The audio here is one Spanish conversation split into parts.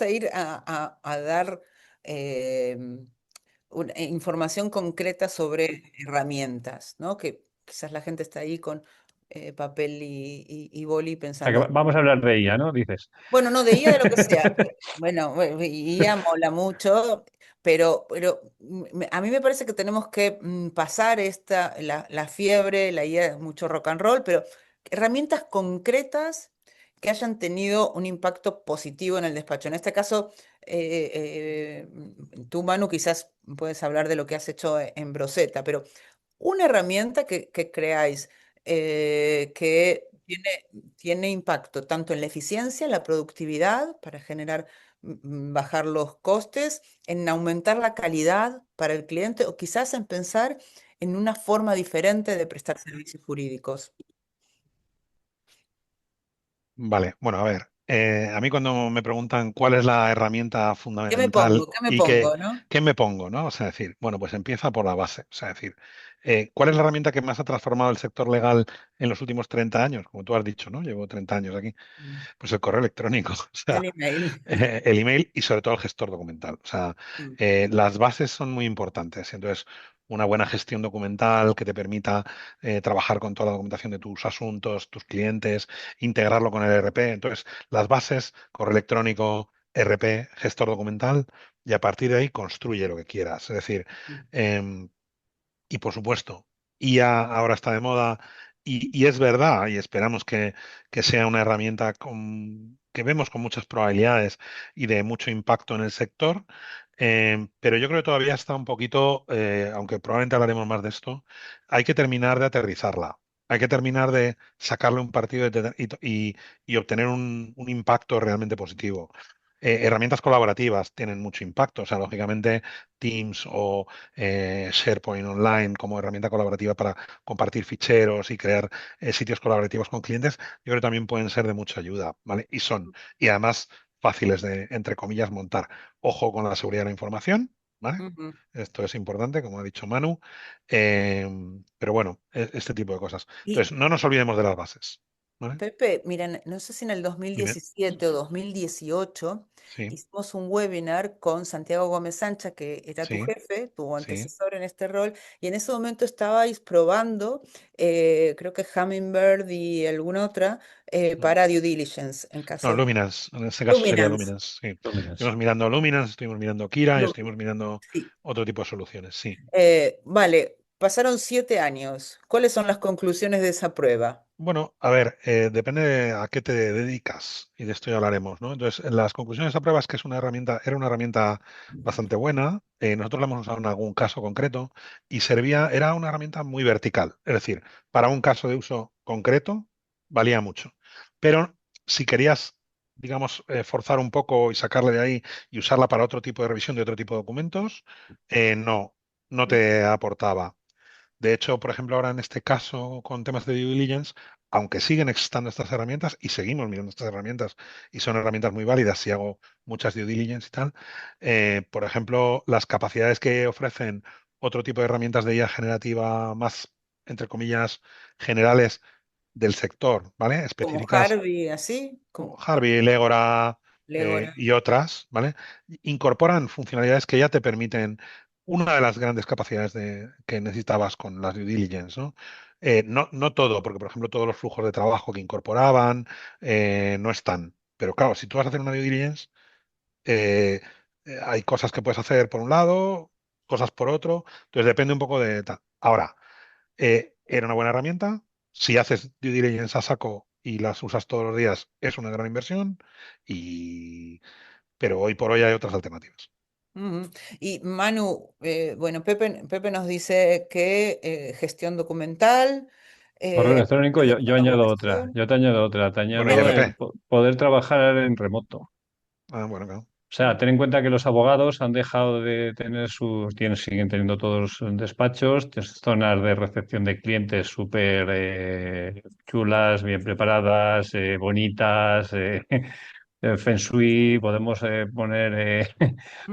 a ir a dar información concreta sobre herramientas, ¿no? Que quizás la gente está ahí con papel y boli O sea, que pensando, vamos a hablar de ella, ¿no? Dices. bueno, no, de IA de lo que sea. Bueno, IA mola mucho, pero a mí me parece que tenemos que pasar la fiebre, la IA es mucho rock and roll, pero herramientas concretas que hayan tenido un impacto positivo en el despacho. En este caso, tú, Manu, quizás puedes hablar de lo que has hecho en Broseta, pero una herramienta que creáis que tiene impacto tanto en la eficiencia, la productividad, para generar, bajar los costes, en aumentar la calidad para el cliente o quizás en pensar en una forma diferente de prestar servicios jurídicos. Vale, bueno, a ver, a mí cuando me preguntan cuál es la herramienta ¿Qué me fundamental pongo? ¿Qué me y qué, pongo, no? qué me pongo, ¿no? O sea, decir, bueno, pues empieza por la base. O sea, decir, ¿cuál es la herramienta que más ha transformado el sector legal en los últimos 30 años? Como tú has dicho, ¿no? Llevo 30 años aquí. Mm. Pues el correo electrónico, o sea, El email. el email y sobre todo el gestor documental. O sea, Mm, las bases son muy importantes. Entonces, una buena gestión documental que te permita trabajar con toda la documentación de tus asuntos, tus clientes, integrarlo con el ERP. Entonces, las bases, correo electrónico, ERP, gestor documental, y a partir de ahí construye lo que quieras. Es decir, mm, em, y por supuesto, IA ahora está de moda y es verdad, y esperamos que sea una herramienta que vemos con muchas probabilidades y de mucho impacto en el sector, pero yo creo que todavía está un poquito, aunque probablemente hablaremos más de esto, hay que terminar de aterrizarla. Hay que terminar de sacarle un partido y obtener un impacto realmente positivo. Herramientas colaborativas tienen mucho impacto, o sea, lógicamente Teams o SharePoint Online como herramienta colaborativa para compartir ficheros y crear sitios colaborativos con clientes, yo creo que también pueden ser de mucha ayuda, ¿vale? Y además fáciles de, entre comillas, montar. Ojo con la seguridad de la información, ¿vale? ujú. Esto es importante, como ha dicho Manu, eh, pero bueno, este tipo de cosas. Y Entonces, no nos olvidemos de las bases, ¿vale? Pepe, miren, no sé si en el dos mil Dime, diecisiete o 2018 sí, hicimos un webinar con Santiago Gómez Sancha, que era tu sí, jefe, tu sí. antecesor en este rol, y en ese momento estabais probando, creo que Hummingbird y alguna otra, Mm. para due diligence, en No, caso de Luminance, en este caso sería Luminance. Luminance, sí. Estuvimos mirando Luminance, estuvimos mirando Kira y Lu- estuvimos mirando sí. otro tipo de soluciones, sí. Vale, pasaron 7 años. ¿Cuáles son las conclusiones de esa prueba? Bueno, a ver, depende de a qué te dedicas y de esto ya hablaremos, ¿no? Entonces, en las conclusiones de esa prueba es que es una herramienta, era una herramienta bastante buena. Nosotros la hemos usado en algún caso concreto y era una herramienta muy vertical. Es decir, para un caso de uso concreto valía mucho. Pero si querías, digamos, forzar un poco y sacarle de ahí y usarla para otro tipo de revisión de otro tipo de documentos, no, no te aportaba. De hecho, por ejemplo, ahora en este caso con temas de due diligence, aunque siguen existando estas herramientas y seguimos mirando estas herramientas y son herramientas muy válidas si hago muchas due diligence y tal, por ejemplo, las capacidades que ofrecen otro tipo de herramientas de IA generativa más, entre comillas, generales del sector, ¿vale? Como Específicas, Harvey, así, como como Harvey, Legora Legora. y otras, ¿vale? Incorporan funcionalidades que ya te permiten una de las grandes capacidades que necesitabas con las due diligence, ¿no? No todo, porque por ejemplo todos los flujos de trabajo que incorporaban no están. Pero claro, si tú vas a hacer una due diligence, eh, hay cosas que puedes hacer por un lado, cosas por otro, entonces depende un poco de tal. Ahora, era una buena herramienta. Si haces due diligence a saco y las usas todos los días, es una gran inversión. Pero hoy por hoy hay otras alternativas. Ujú. Y Manu, bueno, Pepe nos dice que gestión documental, Mm. eh, Correo electrónico, de yo añado otra. colaboración, Yo te añado otra. Te Bueno, y el R R. P P. P Poder trabajar en remoto. Bueno, claro. O sea, ten en cuenta que los abogados han dejado de tener siguen teniendo todos los despachos, zonas de recepción de clientes súper chulas, bien preparadas, bonitas, Feng Shui, podemos poner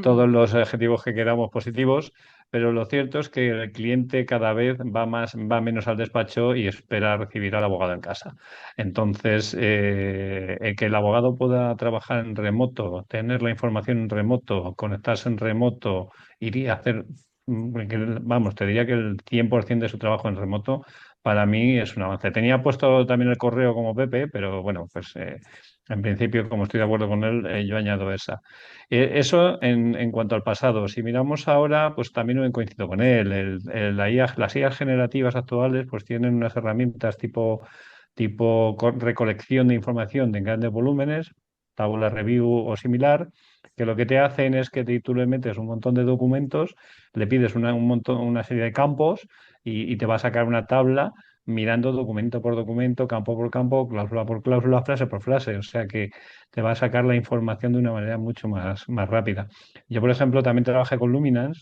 todos Ujú. los adjetivos que queramos positivos, pero lo cierto es que el cliente cada vez va menos al despacho y espera recibir al abogado en casa. Entonces, el que el abogado pueda trabajar en remoto, tener la información en remoto, conectarse en remoto, iría a hacer, vamos, te diría que el 100% de su trabajo en remoto para mí es un avance. Tenía puesto también el correo como Pepe, pero bueno, pues en principio, como estoy de acuerdo con él, yo añado esa. Eso en cuanto al pasado. Si miramos ahora, pues también no coincido con él. Las IAs generativas actuales pues tienen unas herramientas tipo recolección de información de grandes volúmenes, tabula review o similar, que lo que te hacen es que tú le metes un montón de documentos, le pides una serie de campos y te va a sacar una tabla mirando documento por documento, campo por campo, cláusula por cláusula, frase por frase. O sea que te va a sacar la información de una manera mucho más rápida. Yo, por ejemplo, también trabajé con Luminance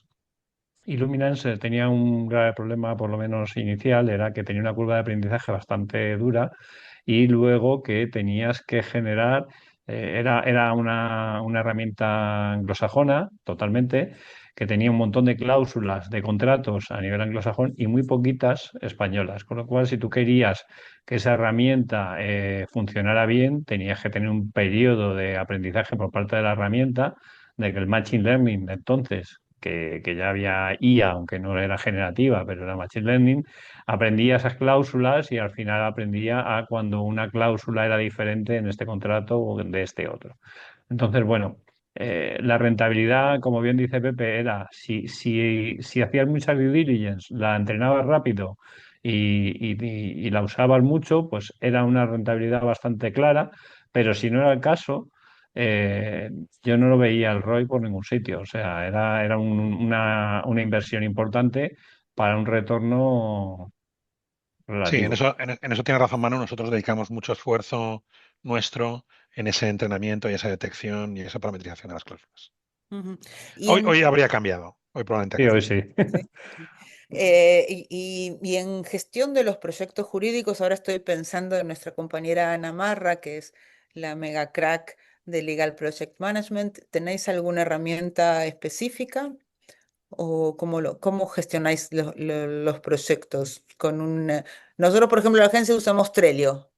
y Luminance tenía un grave problema, por lo menos inicial, era que tenía una curva de aprendizaje bastante dura y luego que tenías que generar, era una herramienta anglosajona totalmente, que tenía un montón de cláusulas de contratos a nivel anglosajón y muy poquitas españolas. Con lo cual, si tú querías que esa herramienta funcionara bien, tenías que tener un periodo de aprendizaje por parte de la herramienta, de que el Machine Learning entonces que ya había IA, aunque no era generativa, pero era Machine Learning, aprendía esas cláusulas y al final aprendía a cuando una cláusula era diferente en este contrato o de este otro. Entonces, bueno, la rentabilidad, como bien dice Pepe, era si hacías mucha due diligence, la entrenabas rápido y la usabas mucho, pues era una rentabilidad bastante clara, pero si no era el caso, eh, yo no lo veía el ROI por ningún sitio. O sea, era una inversión importante para un retorno Sí, en relativo. eso, en eso tiene razón Manu. Nosotros dedicamos mucho esfuerzo nuestro en ese entrenamiento y esa detección y esa parametrización de las cláusulas. Ujú. Y Hoy habría cambiado. Hoy probablemente ha Sí, hoy cambiado. sí. sí, sí. Y en gestión de los proyectos jurídicos, ahora estoy pensando en nuestra compañera Ana Marra, que es la mega crack de Legal Project Management. ¿Tenéis alguna herramienta específica o cómo gestionáis los proyectos? Nosotros, por ejemplo, en la agencia usamos Trello,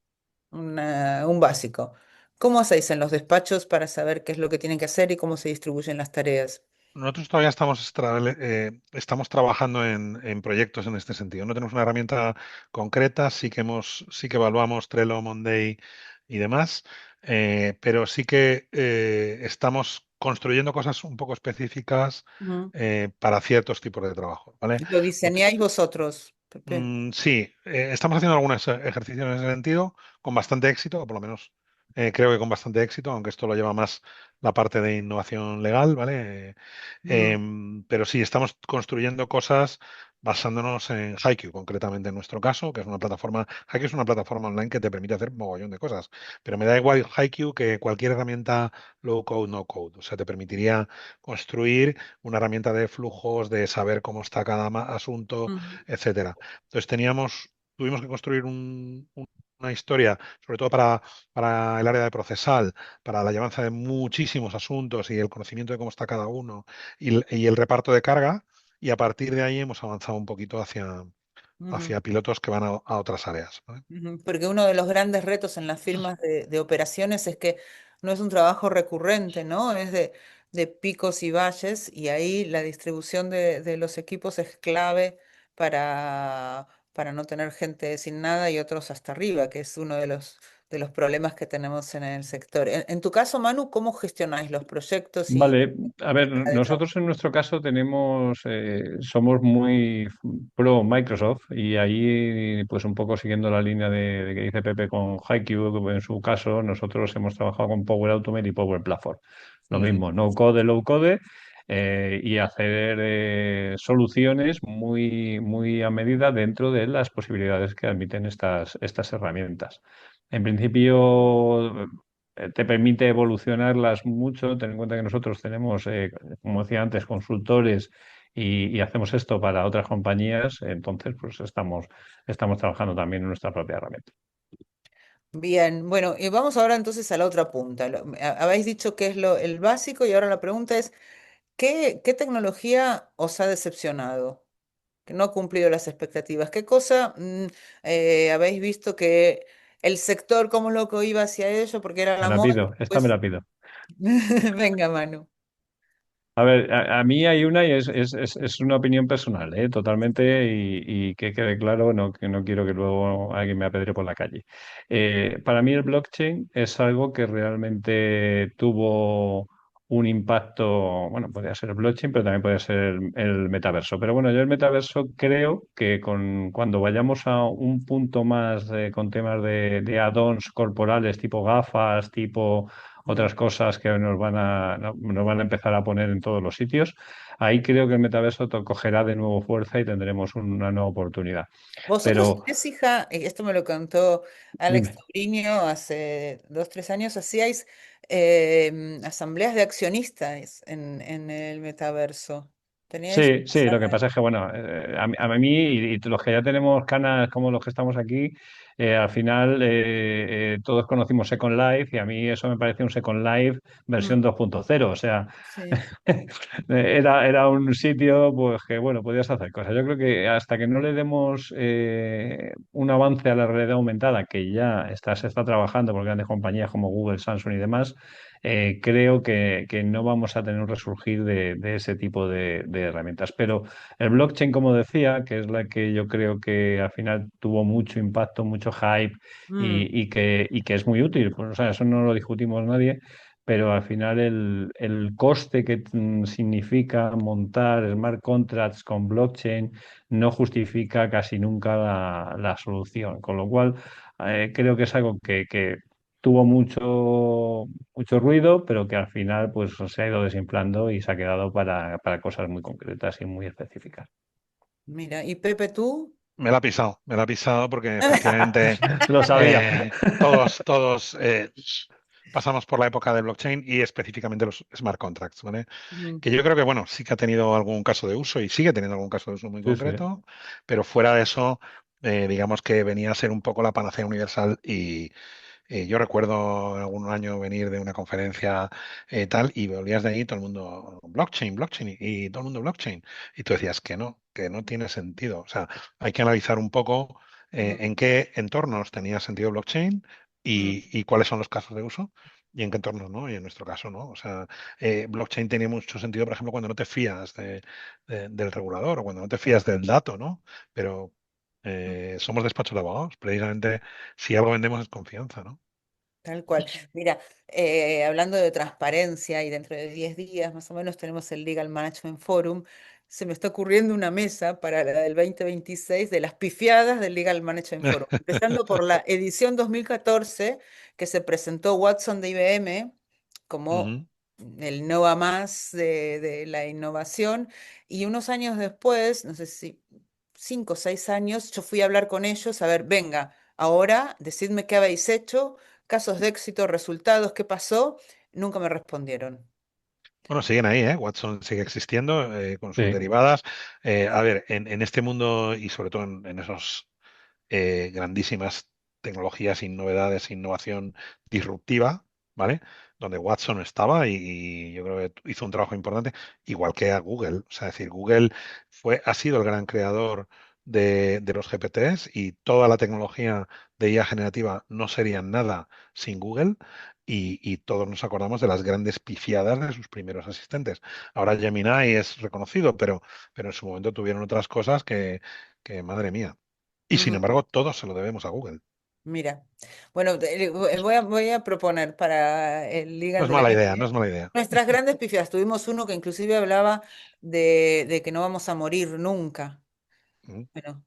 un básico. ¿Cómo hacéis en los despachos para saber qué es lo que tienen que hacer y cómo se distribuyen las tareas? Nosotros todavía estamos trabajando en proyectos en este sentido. No tenemos una herramienta concreta, sí que evaluamos Trello, Monday y demás, pero sí que estamos construyendo cosas un poco específicas Ujú. para ciertos tipos de trabajo, ¿vale? ¿Lo diseñáis vosotros, Pepe? Sí, estamos haciendo algunos ejercicios en ese sentido con bastante éxito, o por lo menos creo que con bastante éxito, aunque esto lo lleva más la parte de innovación legal, ¿vale? Ujú, Pero sí, estamos construyendo cosas basándonos en Haiku, concretamente en nuestro caso, que es una plataforma, Haiku es una plataforma online que te permite hacer un mogollón de cosas, pero me da igual Haiku que cualquier herramienta low code, no code, o sea, te permitiría construir una herramienta de flujos, de saber cómo está cada asunto, ujú, etcétera. Entonces tuvimos que construir una historia, sobre todo para el área de procesal, para la llevanza de muchísimos asuntos y el conocimiento de cómo está cada uno y el reparto de carga, y a partir de ahí hemos avanzado un poquito ujú, hacia pilotos que van a otras áreas, ¿vale? ujú. Porque uno de los grandes retos en las firmas de operaciones es que no es un trabajo recurrente, ¿no? Es de picos y valles y ahí la distribución de los equipos es clave para no tener gente sin nada y otros hasta arriba, que es uno de los problemas que tenemos en el sector. En tu caso, Manu, ¿cómo gestionáis los proyectos y Vale, a ver, la de trabajo? nosotros en nuestro caso somos muy pro Microsoft y ahí, pues un poco siguiendo la línea de que dice Pepe con HiQ, en su caso, nosotros hemos trabajado con Power Automate y Power Platform. Lo Ujú. mismo, no code, low code, y hacer soluciones muy a medida dentro de las posibilidades que admiten estas herramientas. En principio, te permite evolucionarlas mucho. Ten en cuenta que nosotros tenemos, como decía antes, consultores y hacemos esto para otras compañías, entonces pues estamos trabajando también en nuestra propia herramienta. Bien, bueno, y vamos ahora entonces a la otra punta. Habéis dicho que es el básico y ahora la pregunta es, ¿Qué tecnología os ha decepcionado? Que no ha cumplido las expectativas. ¿Qué cosa habéis visto que el sector como loco iba hacia ello porque era Me la la moda? pido, esta me Pues la pido. venga, Manu. A ver, a mí hay una y es una opinión personal, totalmente, y que quede claro, no, que no quiero que luego alguien me apedre por la calle. Para mí el blockchain es algo que realmente tuvo un impacto, bueno, podría ser el blockchain, pero también podría ser el metaverso. Pero bueno, yo el metaverso creo que cuando vayamos a un punto más con temas de add-ons corporales, tipo gafas, tipo Mm. otras cosas que nos van a empezar a poner en todos los sitios, ahí creo que el metaverso cogerá de nuevo fuerza y tendremos una nueva oportunidad. Vosotros Pero tenés hija, y esto me lo contó Alex dime. Tauriño hace 2, 3 años, hacíais asambleas de accionistas en el metaverso. Teníais Sí, una sí, lo que sala. pasa es que, bueno, a mí y los que ya tenemos canas como los que estamos aquí, al final todos conocimos Second Life y a mí eso me parece un Second Life versión Mm, 2.0, o sea, sí. era un sitio pues que, bueno, podías hacer cosas. Yo creo que hasta que no le demos un avance a la realidad aumentada, que ya se está trabajando por grandes compañías como Google, Samsung y demás, creo que no vamos a tener un resurgir de ese tipo de herramientas. Pero el blockchain, como decía, que es la que yo creo que al final tuvo mucho impacto, mucho hype Mm, y que es muy útil, pues, o sea, eso no lo discutimos nadie, pero al final el coste que significa montar smart contracts con blockchain no justifica casi nunca la solución, con lo cual creo que es algo que tuvo mucho ruido, pero que al final pues se ha ido desinflando y se ha quedado para cosas muy concretas y muy específicas. mira, y Pepe, tú. Me la ha pisado porque efectivamente Lo sabía. todos pasamos por la época de blockchain y específicamente los smart contracts, ¿vale? Mm, Que yo creo que, bueno, sí que ha tenido algún caso de uso y sigue teniendo algún caso de uso muy Sí, sí. concreto, pero fuera de eso, digamos que venía a ser un poco la panacea universal y yo recuerdo algún año venir de una conferencia tal y volvías de ahí todo el mundo blockchain, blockchain y todo el mundo blockchain. Y tú decías que no tiene sentido. O sea, hay que analizar un poco en mm, qué entornos tenía sentido blockchain mm, y cuáles son los casos de uso. Y en qué entornos no, y en nuestro caso no. O sea, blockchain tenía mucho sentido, por ejemplo, cuando no te fías del regulador o cuando no te fías del dato, ¿no? Pero mm. somos despachos de abogados. Precisamente si algo vendemos es confianza, ¿no? Tal cual. Mira, hablando de transparencia y dentro de 10 días más o menos tenemos el Legal Management Forum, se me está ocurriendo una mesa para la del 2026 de las pifiadas del Legal Management Forum, empezando por la edición 2014 que se presentó Watson de IBM como Ujú. el no a más de la innovación y unos años después, no sé si 5 o 6 años, yo fui a hablar con ellos, a ver, venga, ahora decidme qué habéis hecho, casos de éxito, resultados, qué pasó, nunca me respondieron. Bueno, siguen ahí, ¿eh? Watson sigue existiendo con sus Sí. derivadas. A ver, en este mundo y sobre todo en esos grandísimas tecnologías y novedades, innovación disruptiva, ¿vale? Donde Watson estaba y yo creo que hizo un trabajo importante, igual que a Google. O sea, es decir, Google ha sido el gran creador de los GPTs y toda la tecnología de IA generativa no sería nada sin Google. Y todos nos acordamos de las grandes pifiadas de sus primeros asistentes. Ahora Gemini es reconocido, pero en su momento tuvieron otras cosas que madre mía. Y sin Ujú. embargo, todo se lo debemos a Google. Mira, bueno, voy a proponer para el No legal es del mala año que idea, no es viene mala idea. nuestras grandes pifias. Tuvimos uno que inclusive hablaba de que no vamos a morir nunca. Mm. Bueno,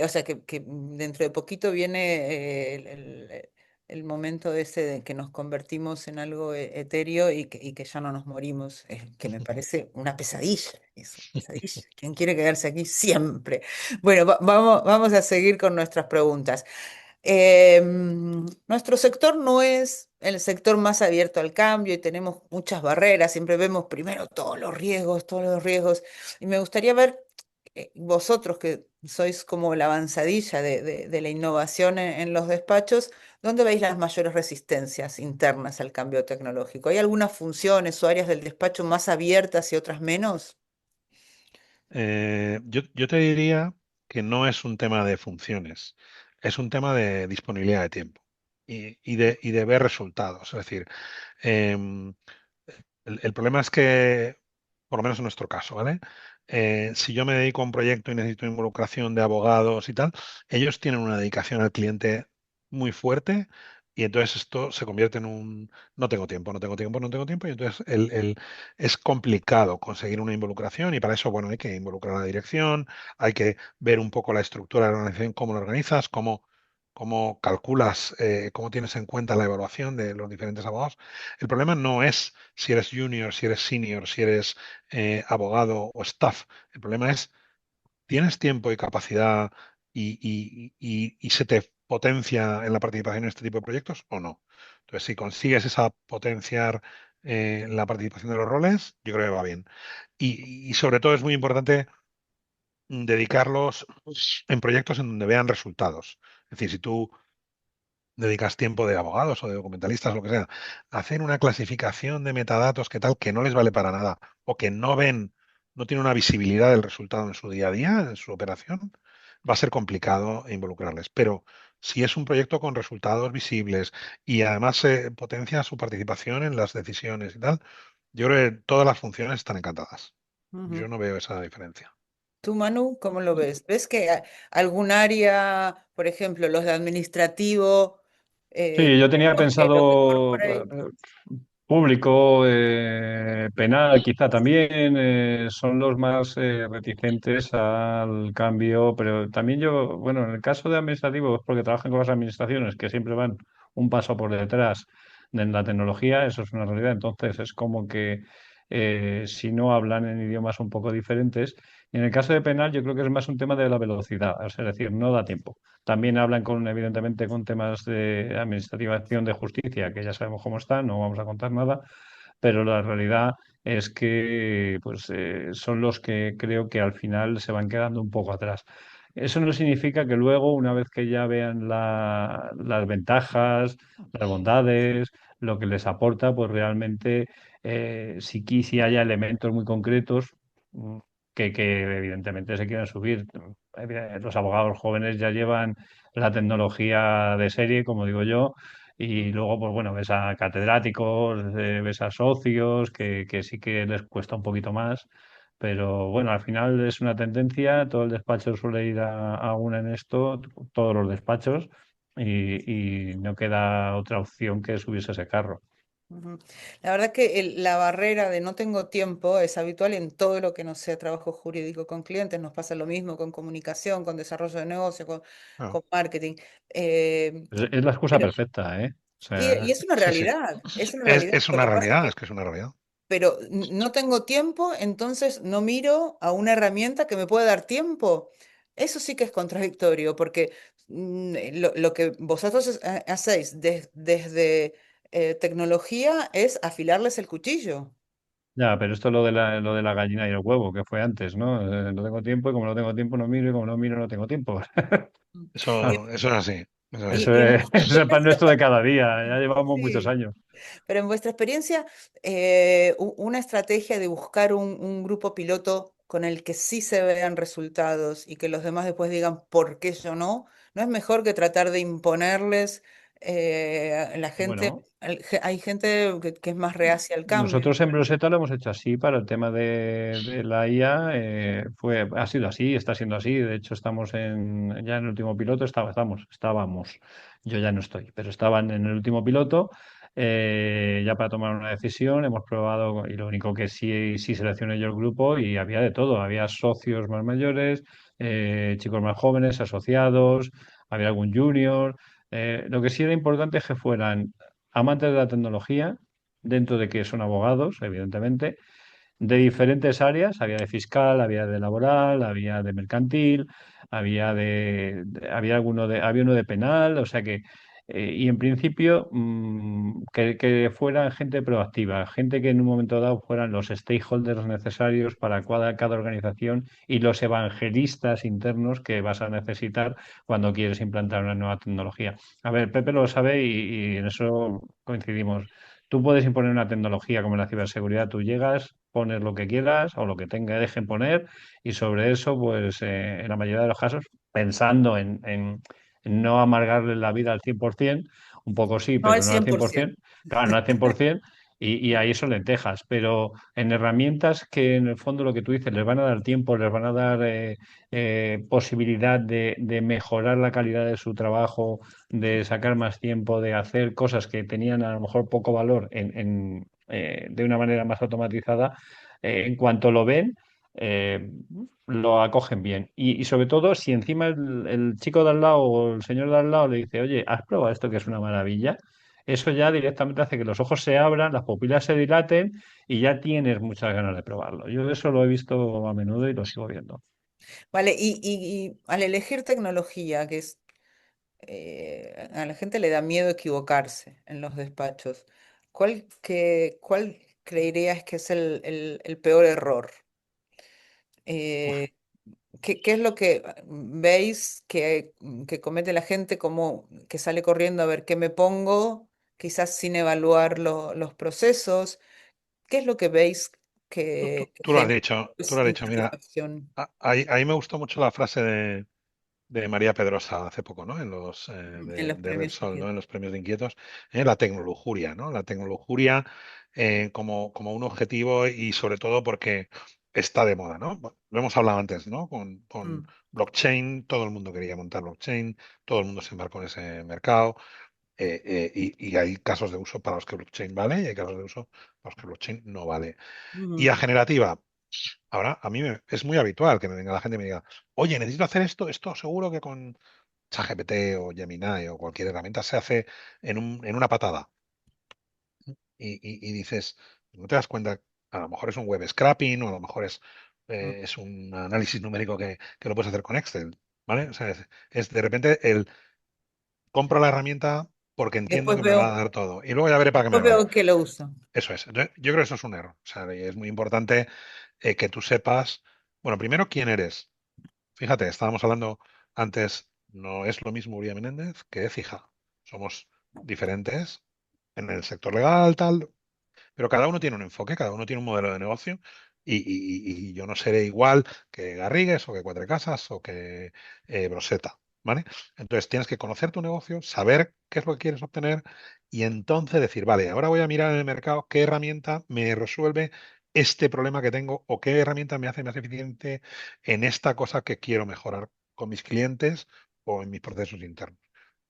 o sea que dentro de poquito viene el momento ese de que nos convertimos en algo etéreo y que ya no nos morimos, que me parece una pesadilla, eso, pesadilla. ¿Quién quiere quedarse aquí siempre? Bueno, vamos a seguir con nuestras preguntas. Nuestro sector no es el sector más abierto al cambio y tenemos muchas barreras, siempre vemos primero todos los riesgos, y me gustaría ver vosotros que sois como la avanzadilla de la innovación en los despachos, ¿dónde veis las mayores resistencias internas al cambio tecnológico? ¿Hay algunas funciones o áreas del despacho más abiertas y otras menos? Yo te diría que no es un tema de funciones, es un tema de disponibilidad de tiempo y de ver resultados. Es decir, em, el problema es que, por lo menos en nuestro caso, ¿vale? Si yo me dedico a un proyecto y necesito involucración de abogados y tal, ellos tienen una dedicación al cliente muy fuerte y entonces esto se convierte en un no tengo tiempo, no tengo tiempo, no tengo tiempo y entonces es complicado conseguir una involucración y para eso, bueno, hay que involucrar a la dirección, hay que ver un poco la estructura de la organización, cómo lo organizas, cómo calculas, cómo tienes en cuenta la evaluación de los diferentes abogados. El problema no es si eres junior, si eres senior, si eres abogado o staff. El problema es, ¿tienes tiempo y capacidad y se te potencia en la participación en este tipo de proyectos o no? Entonces, si consigues esa potenciar la participación de los roles, yo creo que va bien. Y sobre todo es muy importante dedicarlos en proyectos en donde vean resultados. Es decir, si tú dedicas tiempo de abogados o de documentalistas, lo que sea, a hacer una clasificación de metadatos que tal, que no les vale para nada, o que no ven, no tienen una visibilidad del resultado en su día a día, en su operación, va a ser complicado involucrarles. Pero si es un proyecto con resultados visibles y además se potencia su participación en las decisiones y tal, yo creo que todas las funciones están encantadas. Yo Ujú. no veo esa diferencia. ¿Tú, Manu, cómo lo ves? ¿Ves que algún área, por ejemplo, los de administrativo, Sí, yo tenía los de pensado corporate? público, penal, quizá también, son los más reticentes al cambio, pero también yo, bueno, en el caso de administrativos, porque trabajan con las administraciones que siempre van un paso por detrás de la tecnología, eso es una realidad, entonces es como que si no hablan en idiomas un poco diferentes, y en el caso de penal yo creo que es más un tema de la velocidad, es decir, no da tiempo. También hablan con, evidentemente, con temas de administración de justicia, que ya sabemos cómo están, no vamos a contar nada, pero la realidad es que pues, son los que creo que al final se van quedando un poco atrás. Eso no significa que luego, una vez que ya vean las ventajas, las bondades, lo que les aporta, pues realmente si haya elementos muy concretos mm, que evidentemente se quieran subir. Los abogados jóvenes ya llevan la tecnología de serie, como digo yo, y luego, pues bueno, ves a catedráticos, ves a socios, que sí que les cuesta un poquito más, pero bueno, al final es una tendencia, todo el despacho suele ir a una en esto, todos los despachos, y no queda otra opción que subirse a ese carro. Ujú. La verdad que la barrera de no tengo tiempo es habitual en todo lo que no sea trabajo jurídico con clientes. Nos pasa lo mismo con comunicación, con desarrollo de negocio, Claro. con marketing. Eh, Es la excusa pero, perfecta, ¿eh? O y sea, es una Sí, sí. realidad, es una realidad. Es Lo una que pasa es realidad, es que, que es una realidad. pero no tengo tiempo, entonces no miro a una herramienta que me pueda dar tiempo. Eso sí que es contradictorio, porque lo que vosotros hacéis desde tecnología es afilarles el cuchillo. ya, pero esto es lo de la gallina y el huevo, que fue antes, ¿no? No tengo tiempo y como no tengo tiempo no miro y como no miro no tengo tiempo. Mm. Y, Eso es así. Eso es así. Eso y en es, vuestra eso es el pan experiencia, nuestro de cada día, ya llevamos muchos sí, años. pero en vuestra experiencia, una estrategia de buscar un grupo piloto con el que sí se vean resultados y que los demás después digan por qué yo no, ¿no es mejor que tratar de imponerles la gente? Bueno, Hay gente que es más reacia al cambio. nosotros en Broseta lo hemos hecho así para el tema de la IA, ha sido así, está siendo así. De hecho, ya en el último piloto, estábamos, yo ya no estoy, pero estaban en el último piloto, ya para tomar una decisión, hemos probado y lo único que sí seleccioné yo el grupo y había de todo, había socios más mayores, chicos más jóvenes, asociados, había algún junior. Lo que sí era importante es que fueran amantes de la tecnología dentro de que son abogados, evidentemente, de diferentes áreas. Había de fiscal, había de laboral, había de mercantil, había uno de penal, o sea que Y en principio que fueran gente proactiva, gente que en un momento dado fueran los stakeholders necesarios para cada organización y los evangelistas internos que vas a necesitar cuando quieres implantar una nueva tecnología. A ver, Pepe lo sabe y en eso coincidimos. Tú puedes imponer una tecnología como la ciberseguridad, tú llegas, pones lo que quieras o lo que dejen poner y sobre eso, pues en la mayoría de los casos, pensando en no amargarle la vida al 100%, un poco sí, No al pero no al cien cien por por ciento, ciento. claro, no al 100%, y ahí son lentejas, pero en herramientas que en el fondo lo que tú dices, les van a dar tiempo, les van a dar posibilidad de mejorar la calidad de su trabajo, de sacar más tiempo, de hacer cosas que tenían a lo mejor poco valor de una manera más automatizada, en cuanto lo ven, eh, lo acogen bien. Y sobre todo, si encima el chico de al lado o el señor de al lado le dice, oye, ¿has probado esto que es una maravilla? Eso ya directamente hace que los ojos se abran, las pupilas se dilaten y ya tienes muchas ganas de probarlo. Yo eso lo he visto a menudo y lo sigo viendo. Vale, y al elegir tecnología, a la gente le da miedo equivocarse en los despachos, ¿cuál creerías que es el peor error? Eh, ¿qué es lo que veis que comete la gente como que sale corriendo a ver qué me pongo, quizás sin evaluar los procesos? ¿Qué es lo que veis que Tú lo has genera dicho, tú lo pues, has dicho. Mira, insatisfacción ahí me gustó mucho la frase de María Pedrosa hace poco, ¿no? En los en los de premios Repsol, ¿no? Inquietos? En los premios de Inquietos, la tecnololujuria, ¿no? La tecnololujuria como un objetivo y sobre todo porque está de moda, ¿no? Bueno, lo hemos hablado antes, ¿no? Con Mm. blockchain, todo el mundo quería montar blockchain, todo el mundo se embarcó en ese mercado, y hay casos de uso para los que blockchain vale y hay casos de uso para los que blockchain no vale. Y Ujú. a generativa, ahora a mí es muy habitual que me venga la gente y me diga, oye, necesito hacer esto seguro que con ChatGPT o Gemini o cualquier herramienta se hace en una patada. Y dices, no te das cuenta, a lo mejor es un web scraping o a lo mejor Mm. es un análisis numérico que lo puedes hacer con Excel, ¿vale? O sea, es de repente el compro la herramienta porque entiendo Después que me va a veo, dar todo y luego ya veré para qué me después vale. veo que lo uso. Eso es. Entonces, yo creo que eso es un error. O sea, y es muy importante que tú sepas, bueno, primero quién eres. Fíjate, estábamos hablando antes, no es lo mismo Uría Menéndez que Fija. Somos diferentes en el sector legal, tal, pero cada uno tiene un enfoque, cada uno tiene un modelo de negocio y yo no seré igual que Garrigues o que Cuatro Casas o que Broseta, ¿vale? Entonces tienes que conocer tu negocio, saber qué es lo que quieres obtener y entonces decir, vale, ahora voy a mirar en el mercado qué herramienta me resuelve este problema que tengo o qué herramienta me hace más eficiente en esta cosa que quiero mejorar con mis clientes o en mis procesos internos.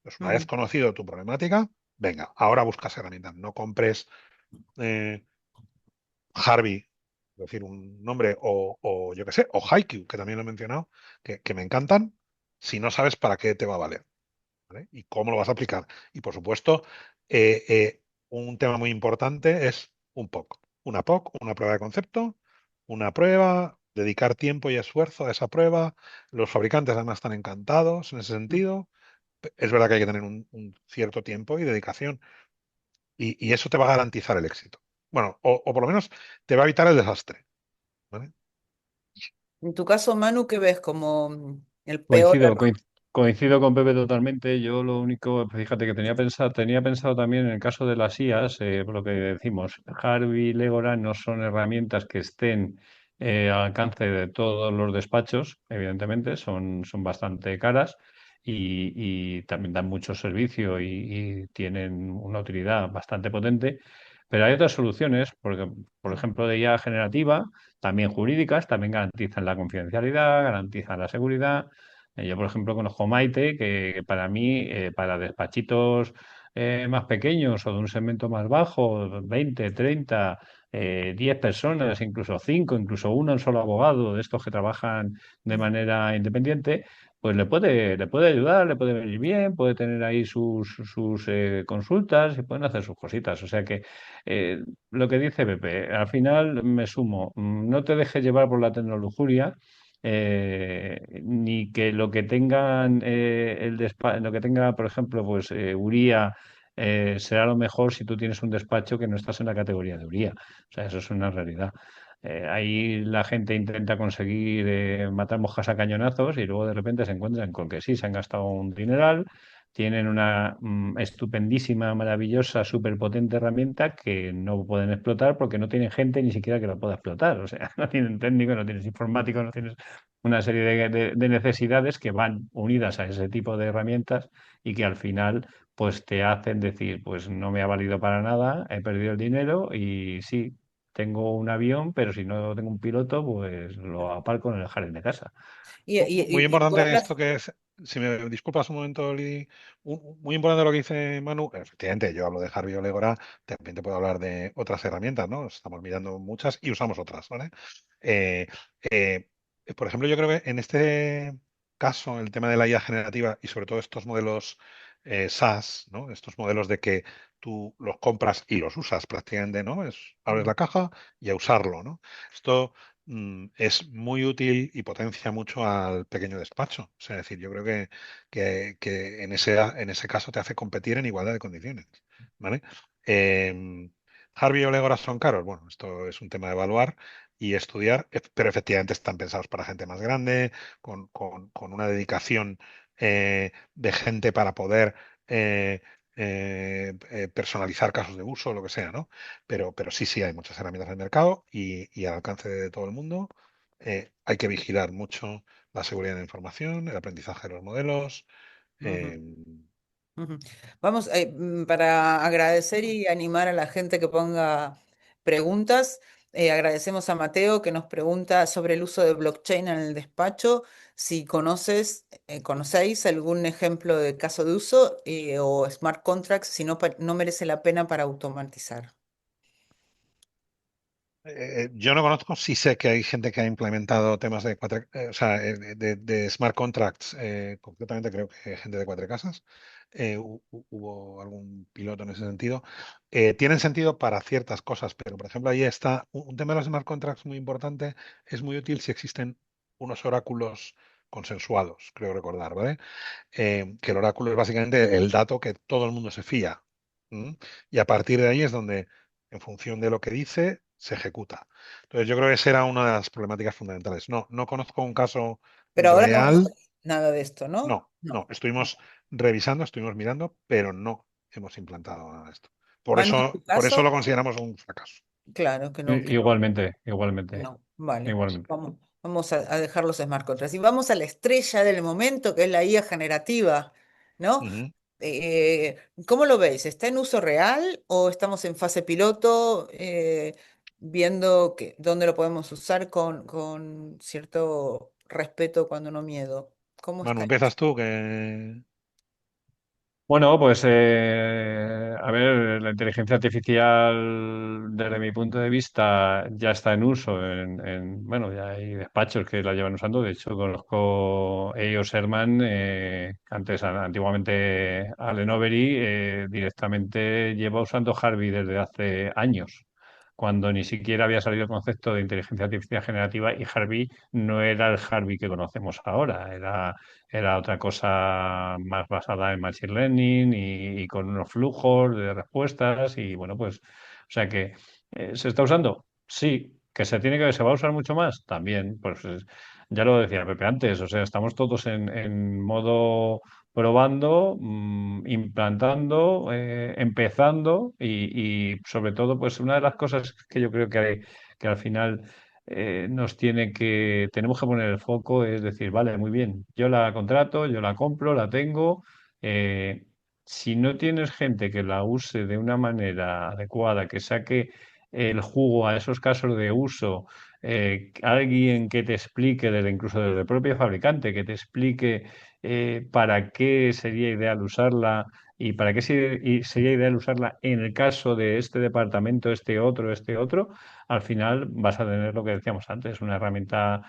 Pues una vez Ujú. conocido tu problemática, venga, ahora buscas herramientas, no compres eh, Harvey, es decir, un nombre, o yo qué sé, o Haikyuu, que también lo he mencionado, que me encantan, si no sabes para qué te va a valer, ¿vale? Y cómo lo vas a aplicar. Y por supuesto, un tema muy importante es un POC. Una POC, una prueba de concepto, una prueba, dedicar tiempo y esfuerzo a esa prueba. Los fabricantes además están encantados en ese sentido. Es verdad que hay que tener un cierto tiempo y dedicación y eso te va a garantizar el éxito. Bueno, o por lo menos te va a evitar el desastre, ¿vale? En tu caso, Manu, ¿qué ves como el peor Coincido, error? coincido con Pepe totalmente. Yo lo único, fíjate que tenía pensado también en el caso de las IAs, por lo que decimos, Harvey y Legoland no son herramientas que estén al alcance de todos los despachos, evidentemente, son bastante caras y también dan mucho servicio y tienen una utilidad bastante potente. Pero hay otras soluciones, porque, por ejemplo, de IA generativa, también jurídicas, también garantizan la confidencialidad, garantizan la seguridad. Yo, por ejemplo, conozco Maite, que para mí, para despachitos más pequeños o de un segmento más bajo, 20, 30, 10 personas, incluso 5, incluso uno, un solo abogado, de estos que trabajan de manera independiente, pues le puede ayudar, le puede venir bien, puede tener ahí sus consultas y pueden hacer sus cositas. O sea que lo que dice Pepe, al final me sumo, no te dejes llevar por la tecnología, ni que lo que tengan lo que tenga, por ejemplo, pues Uría, será lo mejor si tú tienes un despacho que no estás en la categoría de Uría. O sea, eso es una realidad. Ahí la gente intenta conseguir matar moscas a cañonazos y luego de repente se encuentran con que sí, se han gastado un dineral, tienen una estupendísima, maravillosa, superpotente herramienta que no pueden explotar porque no tienen gente ni siquiera que la pueda explotar. O sea, no tienen técnico, no tienes informático, no tienes una serie de necesidades que van unidas a ese tipo de herramientas y que al final pues te hacen decir, pues no me ha valido para nada, he perdido el dinero y sí, tengo un avión, pero si no tengo un piloto, pues lo aparco en el jardín de casa. Muy Y tú importante hablas, esto que es, si me disculpas un momento, Lili, muy importante lo que dice Manu. Efectivamente, yo hablo de Harvey Olegora, también te puedo hablar de otras herramientas, ¿no? Estamos mirando muchas y usamos otras, ¿vale? Eh, eh, por ejemplo, yo creo que en este caso, el tema de la IA generativa y sobre todo estos modelos SaaS, ¿no? Estos modelos de que tú los compras y los usas prácticamente, ¿no? Abres la caja y a usarlo, ¿no? Esto es muy útil y potencia mucho al pequeño despacho. O sea, es decir, yo creo que en ese caso te hace competir en igualdad de condiciones. ¿Vale? Harvey y Olegora son caros. Bueno, esto es un tema de evaluar y estudiar, pero efectivamente están pensados para gente más grande, con una dedicación de gente para poder eh, personalizar casos de uso, lo que sea, ¿no? Pero sí, sí, hay muchas herramientas en el mercado y al alcance de todo el mundo. Hay que vigilar mucho la seguridad de la información, el aprendizaje de los modelos. ujú, eh, ujú. Vamos, para agradecer y animar a la gente que ponga preguntas, agradecemos a Mateo que nos pregunta sobre el uso de blockchain en el despacho. Si conocéis algún ejemplo de caso de uso o smart contracts, si no, no merece la pena para automatizar. yo no conozco, sí sé que hay gente que ha implementado temas de o sea, de smart contracts, concretamente creo que gente de Cuatro Casas. Hubo algún piloto en ese sentido. Tienen sentido para ciertas cosas, pero por ejemplo ahí está un tema de los smart contracts muy importante. Es muy útil si existen unos oráculos consensuados, creo recordar, ¿vale? Que el oráculo es básicamente el dato que todo el mundo se fía. ¿M? Y a partir de ahí es donde, en función de lo que dice, se ejecuta. Entonces, yo creo que esa era una de las problemáticas fundamentales. No, no conozco un caso Pero ahora no real. hay nada de esto, ¿no? No, No. no. Estuvimos revisando, estuvimos mirando, pero no hemos implantado nada de esto. Manu, en tu Por eso lo caso, consideramos un fracaso. claro que no. Igualmente, igualmente, No, vale. igualmente. Vamos a dejar los smart contracts. Y vamos a la estrella del momento, que es la IA generativa, ¿no? Ujú. ¿Cómo lo veis? ¿Está en uso real o estamos en fase piloto, viendo dónde lo podemos usar con cierto respeto, cuando no miedo? ¿Cómo Manu, está empiezas eso? tú, que... Bueno, pues a ver, la inteligencia artificial desde mi punto de vista ya está en uso bueno, ya hay despachos que la llevan usando. De hecho, conozco ellos Sherman, antiguamente Allen Overy, directamente lleva usando Harvey desde hace años, cuando ni siquiera había salido el concepto de inteligencia artificial generativa y Harvey no era el Harvey que conocemos ahora, era otra cosa más basada en Machine Learning y con unos flujos de respuestas y bueno, pues, o sea que ¿se está usando? Sí. ¿Que se va a usar mucho más? También, pues ya lo decía Pepe antes, o sea, estamos todos en modo probando, implantando, empezando y sobre todo, pues una de las cosas que yo creo que al final tenemos que poner el foco, es decir, vale, muy bien, yo la contrato, yo la compro, la tengo. eh, si no tienes gente que la use de una manera adecuada, que saque el jugo a esos casos de uso, alguien que te explique, incluso desde el propio fabricante, que te explique para qué sería ideal usarla y para qué sería ideal usarla en el caso de este departamento, este otro, al final vas a tener lo que decíamos antes, una herramienta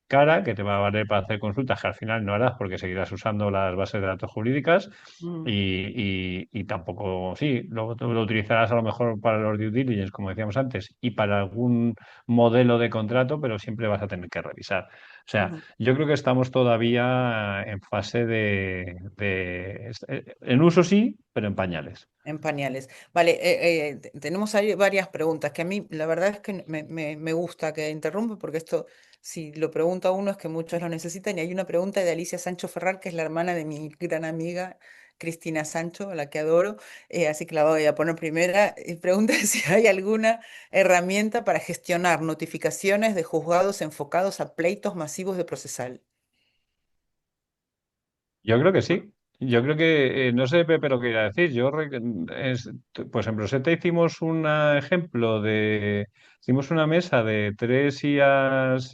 cara, que te va a valer para hacer consultas que al final no harás porque seguirás usando las bases de datos jurídicas Mm, y tampoco, sí, luego tú lo utilizarás a lo mejor para los due diligence, como decíamos antes, y para algún modelo de contrato, pero siempre vas a tener que revisar. O sea, ujú. yo creo que estamos todavía en fase en uso sí, pero en pañales. En pañales. Vale, tenemos ahí varias preguntas que a mí la verdad es que me gusta que interrumpe porque esto, si lo pregunta uno es que muchos lo necesitan y hay una pregunta de Alicia Sancho Ferrar, que es la hermana de mi gran amiga Cristina Sancho, a la que adoro, así que la voy a poner primera. Y pregunta si hay alguna herramienta para gestionar notificaciones de juzgados enfocados a pleitos masivos de procesal. Yo creo que sí. Yo creo que, no sé, Pepe, lo que iba a decir. Pues en Broseta hicimos un ejemplo hicimos una mesa de tres IAs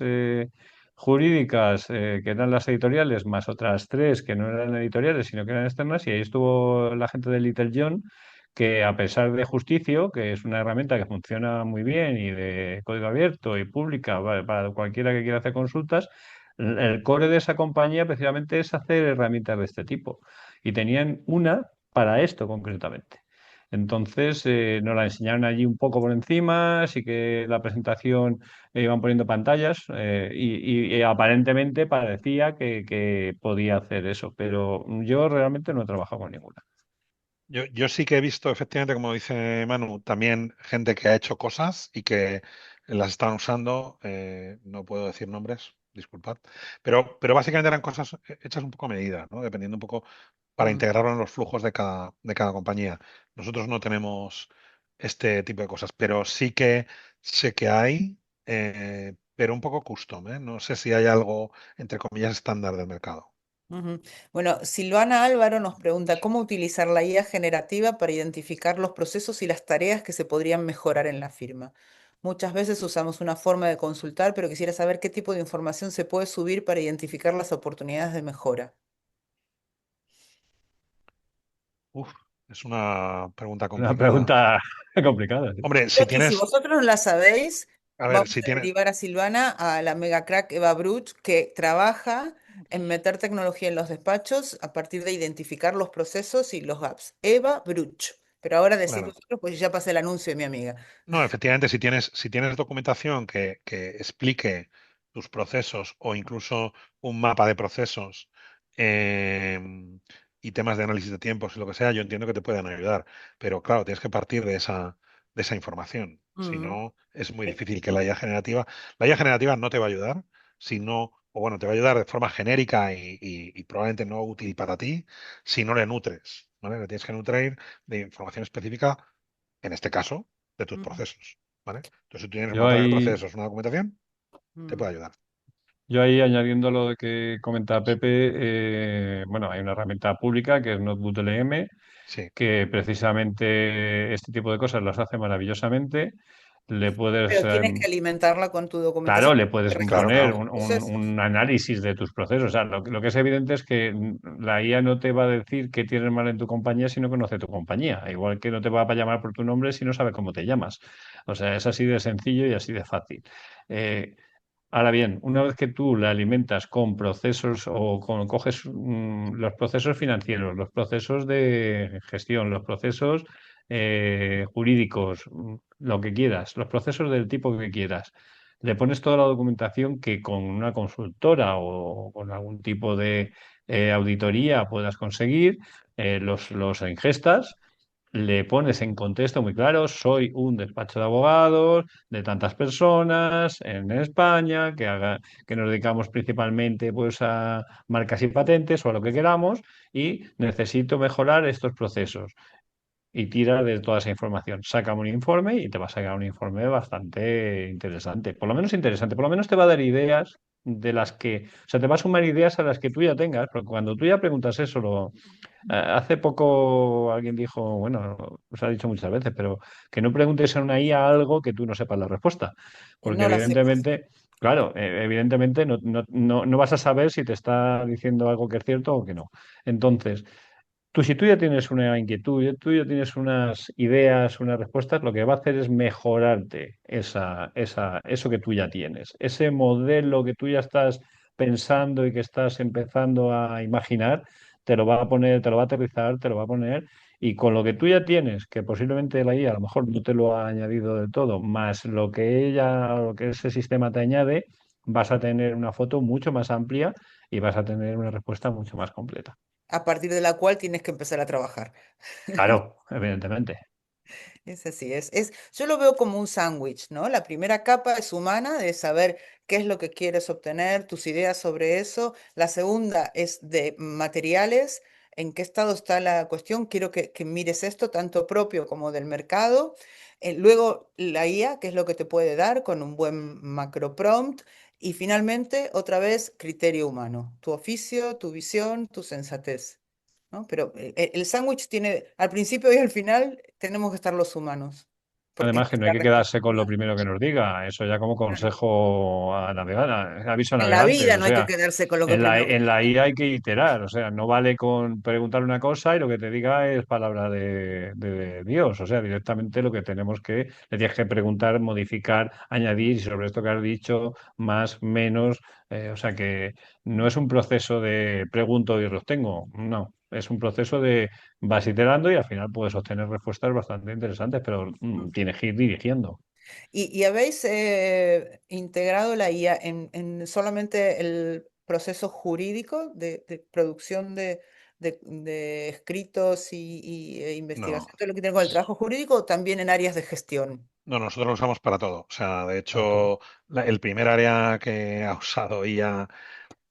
jurídicas que eran las editoriales, más otras tres que no eran editoriales, sino que eran externas, y ahí estuvo la gente de Little John, que a pesar de Justicio, que es una herramienta que funciona muy bien y de código abierto y pública para cualquiera que quiera hacer consultas, el core de esa compañía precisamente es hacer herramientas de este tipo. Y tenían una para esto concretamente. Entonces nos la enseñaron allí un poco por encima, así que la presentación iban poniendo pantallas y aparentemente parecía que podía hacer eso, pero yo realmente no he trabajado con ninguna. Yo sí que he visto, efectivamente, como dice Manu, también gente que ha hecho cosas y que las están usando. No puedo decir nombres, disculpad, pero básicamente eran cosas hechas un poco a medida, ¿no? Dependiendo un poco para Mm, integrarlo en los flujos de cada compañía. Nosotros no tenemos este tipo de cosas, pero sí que sé que hay, pero un poco custom, ¿eh? No sé si hay algo, entre comillas, estándar del mercado. ujú. Bueno, Silvana Álvaro nos pregunta cómo utilizar la IA generativa para identificar los procesos y las tareas que se podrían mejorar en la firma. Muchas veces usamos una forma de consultar, pero quisiera saber qué tipo de información se puede subir para identificar las oportunidades de mejora. Uf, es una pregunta Una complicada. pregunta complicada. Sí. Hombre, si Creo que si tienes, vosotros no la sabéis, a ver, vamos si a tienes, derivar a Silvana a la mega crack Eva Bruch, que trabaja en meter tecnología en los despachos a partir de identificar los procesos y los gaps. Eva Bruch. Pero ahora decís claro. vosotros, pues ya pasé el anuncio de mi amiga. No, efectivamente, si tienes documentación que explique tus procesos o incluso un mapa de procesos em, y temas de análisis de tiempos y lo que sea, yo entiendo que te pueden ayudar. Pero claro, tienes que partir de esa información. Si Mm, no, es muy difícil que la IA generativa no te va a ayudar, sino, o bueno, te va a ayudar de forma genérica y probablemente no útil para ti si no le nutres, ¿vale? Le tienes que nutrir de información específica, en este caso de tus mm, procesos, ¿vale? Entonces, si tú tienes un Yo mapa de ahí, procesos, una documentación, te mm. puede ayudar. yo ahí añadiendo lo de que comenta Pepe, bueno, hay una herramienta pública que es Notebook LM, Sí, que precisamente este tipo de cosas las hace maravillosamente. Le puedes, Pero tienes que alimentarla con tu claro, documentación, le puedes registrar claro, poner claro. los procesos. un análisis de tus procesos. O sea, lo que es evidente es que la IA no te va a decir qué tienes mal en tu compañía si no conoce tu compañía. Igual que no te va a llamar por tu nombre si no sabe cómo te llamas. O sea, es así de sencillo y así de fácil. Eh, Ahora bien, una vez que tú la alimentas con procesos coges los procesos financieros, los procesos de gestión, los procesos jurídicos, lo que quieras, los procesos del tipo que quieras, le pones toda la documentación que con una consultora o con algún tipo de auditoría puedas conseguir, los ingestas, le pones en contexto muy claro, soy un despacho de abogados de tantas personas en España, que nos dedicamos principalmente pues, a marcas y patentes o a lo que queramos, y necesito mejorar estos procesos. Y tira de toda esa información. Saca un informe y te va a sacar un informe bastante interesante. Por lo menos interesante. Por lo menos te va a dar ideas de las que, o sea, te va a sumar ideas a las que tú ya tengas, porque cuando tú ya preguntas eso, hace poco alguien dijo, bueno, os ha dicho muchas veces, pero que no preguntes a una IA algo que tú no sepas la respuesta, porque No la sepas. evidentemente, claro, evidentemente no vas a saber si te está diciendo algo que es cierto o que no. Entonces, si tú ya tienes una inquietud, tú ya tienes unas ideas, unas respuestas, lo que va a hacer es mejorarte eso que tú ya tienes. Ese modelo que tú ya estás pensando y que estás empezando a imaginar, te lo va a poner, te lo va a aterrizar, te lo va a poner. Y con lo que tú ya tienes, que posiblemente la IA a lo mejor no te lo ha añadido del todo, más lo que ese sistema te añade, vas a tener una foto mucho más amplia y vas a tener una respuesta mucho más completa. A partir de la cual tienes que empezar a trabajar. Claro, evidentemente. Es así, yo lo veo como un sándwich, ¿no? La primera capa es humana, de saber qué es lo que quieres obtener, tus ideas sobre eso. La segunda es de materiales, en qué estado está la cuestión. Quiero que mires esto, tanto propio como del mercado. Luego la IA, qué es lo que te puede dar con un buen macro prompt. Y finalmente, otra vez, criterio humano, tu oficio, tu visión, tu sensatez. ¿No? Pero el sándwich tiene, al principio y al final, tenemos que estar los humanos, porque Además, que no hay la que quedarse con lo responsabilidad. primero que nos diga, eso ya como Claro. consejo a navegar, aviso a En la navegantes. vida O no hay que sea, quedarse con lo que primero en diga. la IA hay que iterar, o sea, no vale con preguntar una cosa y lo que te diga es palabra de Dios, o sea, directamente lo que tenemos que, le tienes que preguntar, modificar, añadir y sobre esto que has dicho, más, menos, o sea que no es un proceso de pregunto y los tengo, no, es un proceso de vas iterando y al final puedes obtener respuestas bastante interesantes, pero tienes que ir dirigiendo. Y habéis integrado la IA en solamente el proceso jurídico de producción de escritos e No. investigación, todo lo que tiene con el trabajo jurídico, o también en áreas de gestión. No, nosotros lo usamos para todo. O sea, de Para todo. hecho, el primer área que ha usado IA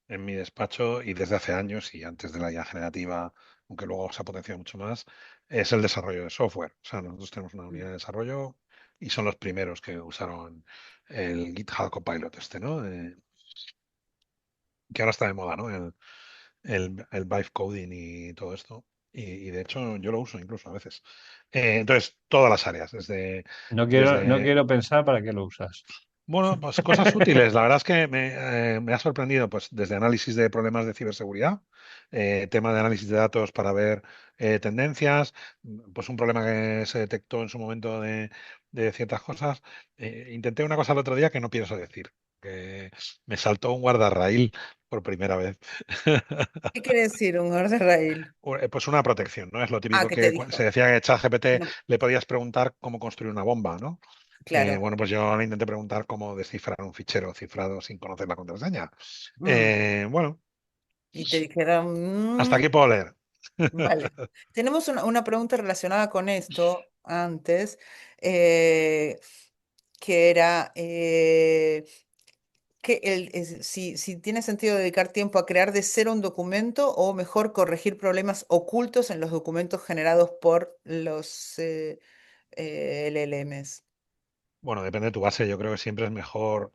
en mi despacho y desde hace años y antes de la IA generativa, aunque luego se ha potenciado mucho más, es el desarrollo de software. O sea, nosotros tenemos una unidad de desarrollo y son los primeros que usaron el GitHub Copilot este, ¿no? Que ahora está de moda, ¿no? El vibe coding y todo esto. Y de hecho yo lo uso incluso a veces. Entonces, todas las áreas, No desde quiero pensar para qué lo usas. bueno, pues cosas útiles. La verdad es que me ha sorprendido, pues desde análisis de problemas de ciberseguridad, tema de análisis de datos para ver tendencias, pues un problema que se detectó en su momento de ciertas cosas. Intenté una cosa el otro día que no pienso decir, que me saltó un guardarraíl por primera vez. ¿Qué quiere decir un guardarraíl? Pues una protección, ¿no? Es lo Ah, típico ¿qué te que se dijo? decía que ChatGPT Que no- le podías preguntar cómo construir una bomba, ¿no? claro. Bueno, pues yo le intenté preguntar cómo descifrar un fichero cifrado sin conocer la contraseña. Mm. Bueno, Y te dijeron, hasta aquí puedo leer. vale. Tenemos una pregunta relacionada con esto antes, eh, que era si tiene sentido dedicar tiempo a crear de cero un documento o mejor corregir problemas ocultos en los documentos generados por los LLMs. Bueno, depende de tu base. Yo creo que siempre es mejor.